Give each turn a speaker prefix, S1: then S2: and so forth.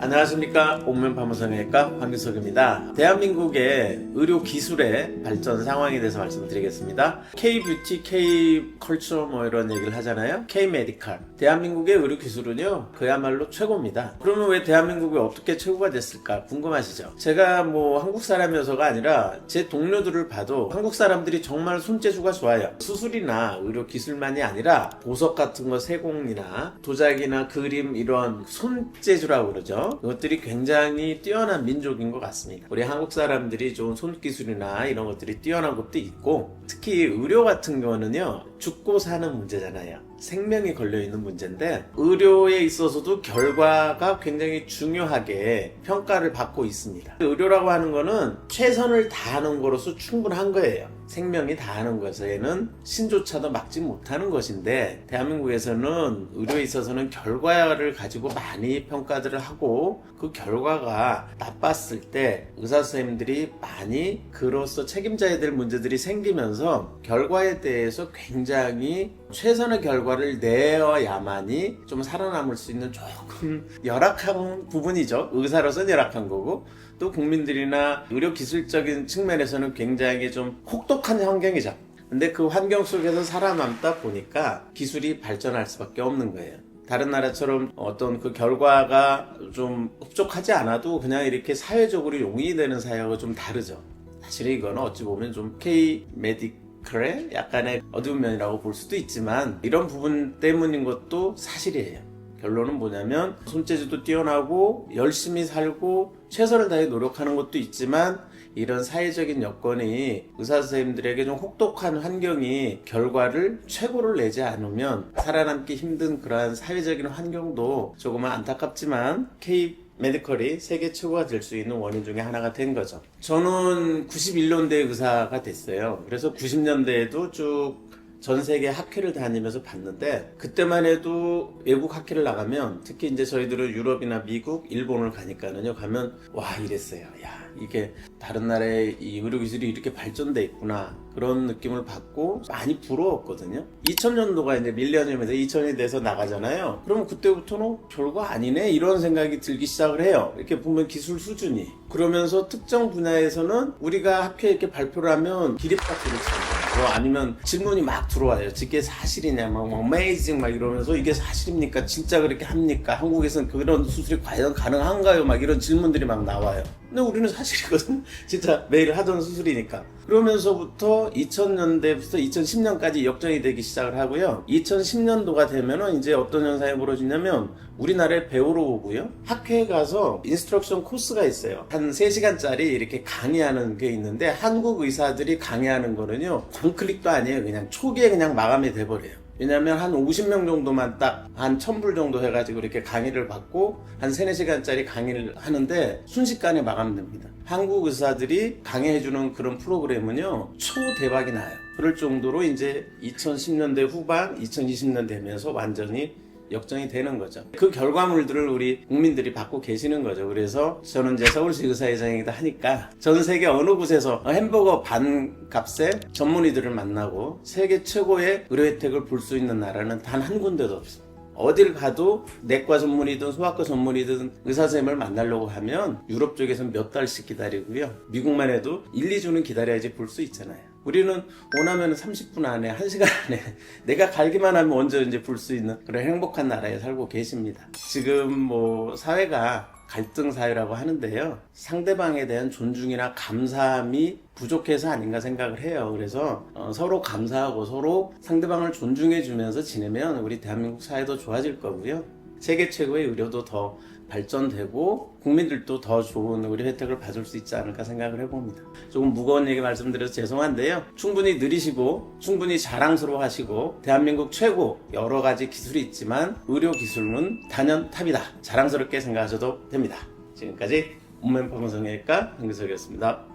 S1: 안녕하십니까. 옥면파무성외과 황규석입니다. 대한민국의 의료 기술의 발전 상황에 대해서 말씀드리겠습니다. K-뷰티, K-컬처 뭐 이런 얘기를 하잖아요. K-메디칼. 대한민국의 의료 기술은요 그야말로 최고입니다. 그러면 왜 대한민국이 어떻게 최고가 됐을까 궁금하시죠? 제가 뭐 한국 사람이어서가 아니라 제 동료들을 봐도 한국 사람들이 정말 손재주가 좋아요. 수술이나 의료 기술만이 아니라 보석 같은 거 세공이나 도자기나 그림 이런 손재주라고 그러죠. 이것들이 굉장히 뛰어난 민족인 것 같습니다. 우리 한국 사람들이 좋은 손기술이나 이런 것들이 뛰어난 것도 있고, 특히 의료 같은 경우는요 죽고 사는 문제잖아요. 생명이 걸려있는 문제인데 의료에 있어서도 결과가 굉장히 중요하게 평가를 받고 있습니다. 의료라고 하는 거는 최선을 다하는 거로서 충분한 거예요. 생명이 다하는 것에는 신조차도 막지 못하는 것인데, 대한민국에서는 의료에 있어서는 결과를 가지고 많이 평가들을 하고, 그 결과가 나빴을 때 의사 선생님들이 많이 그로서 책임져야 될 문제들이 생기면서 결과에 대해서 굉장히 최선의 결과를 내어야만이 좀 살아남을 수 있는 조금 열악한 부분이죠. 의사로서는 열악한 거고, 또 국민들이나 의료기술적인 측면에서는 굉장히 좀 혹독한 환경이죠. 근데 그 환경 속에서 살아남다 보니까 기술이 발전할 수밖에 없는 거예요. 다른 나라처럼 어떤 그 결과가 좀 흡족하지 않아도 그냥 이렇게 사회적으로 용인이 되는 사회하고 좀 다르죠. 사실 이거는 어찌 보면 좀 K-메디컬의 약간의 어두운 면이라고 볼 수도 있지만, 이런 부분 때문인 것도 사실이에요. 결론은 뭐냐면 손재주도 뛰어나고 열심히 살고 최선을 다해 노력하는 것도 있지만, 이런 사회적인 여건이 의사 선생님들에게 좀 혹독한 환경이 결과를 최고를 내지 않으면 살아남기 힘든 그러한 사회적인 환경도 조금은 안타깝지만 K-메디컬이 세계 최고가 될 수 있는 원인 중에 하나가 된 거죠. 저는 91년대 의사가 됐어요. 그래서 90년대에도 쭉 전 세계 학회를 다니면서 봤는데, 그때만 해도 외국 학회를 나가면, 특히 이제 저희들은 유럽이나 미국, 일본을 가니까는요, 가면 와 이랬어요. 야, 이게 다른 나라의 이 의료기술이 이렇게 발전돼 있구나, 그런 느낌을 받고 많이 부러웠거든요. 2000년도가 이제 밀레니엄에서 2000이 돼서 나가잖아요. 그러면 그때부터는 별거 아니네 이런 생각이 들기 시작을 해요. 이렇게 보면 기술 수준이. 그러면서 특정 분야에서는 우리가 학회에 이렇게 발표를 하면 기립박수를 쳐요. 아니면 질문이 막 들어와요. 이게 사실이냐, 막 amazing 막 이러면서, 이게 사실입니까? 진짜 그렇게 합니까? 한국에서는 그런 수술이 과연 가능한가요? 막 이런 질문들이 막 나와요. 근데 우리는 사실이거든. 진짜 매일 하던 수술이니까. 그러면서부터 2000년대부터 2010년까지 역전이 되기 시작을 하고요. 2010년도가 되면은 이제 어떤 현상이 벌어지냐면, 우리나라에 배우러 오고요, 학회에 가서 인스트럭션 코스가 있어요. 한 3시간짜리 이렇게 강의하는 게 있는데, 한국 의사들이 강의하는 거는요 한 클릭도 아니에요. 그냥 초기에 그냥 마감이 돼버려요. 왜냐면 한 50명 정도만 딱 한 1000불 정도 해가지고 이렇게 강의를 받고 한 3-4시간짜리 강의를 하는데 순식간에 마감됩니다. 한국 의사들이 강의해주는 그런 프로그램은요 초대박이 나요. 그럴 정도로 이제 2010년대 후반 2020년 되면서 완전히 역전이 되는 거죠. 그 결과물들을 우리 국민들이 받고 계시는 거죠. 그래서 저는 이제 서울시 의사회장이기도 하니까 전 세계 어느 곳에서 햄버거 반 값에 전문의들을 만나고 세계 최고의 의료 혜택을 볼 수 있는 나라는 단 한 군데도 없어요. 어딜 가도 내과 전문의든 소아과 전문의든 의사 선생님을 만나려고 하면 유럽 쪽에서는 몇 달씩 기다리고요, 미국만 해도 1-2주는 기다려야지 볼 수 있잖아요. 우리는 원하면 30분 안에 1시간 안에 내가 갈기만 하면 언제 볼 수 있는 그런 행복한 나라에 살고 계십니다. 지금 뭐 사회가 갈등 사회라고 하는데요, 상대방에 대한 존중이나 감사함이 부족해서 아닌가 생각을 해요. 그래서 서로 감사하고 서로 상대방을 존중해 주면서 지내면 우리 대한민국 사회도 좋아질 거고요, 세계 최고의 의료도 더 발전되고 국민들도 더 좋은 의료 혜택을 받을 수 있지 않을까 생각을 해봅니다. 조금 무거운 얘기 말씀드려서 죄송한데요, 충분히 느리시고 충분히 자랑스러워 하시고, 대한민국 최고 여러 가지 기술이 있지만 의료 기술은 단연 탑이다, 자랑스럽게 생각하셔도 됩니다. 지금까지 옥면파무성외과 황규석이었습니다.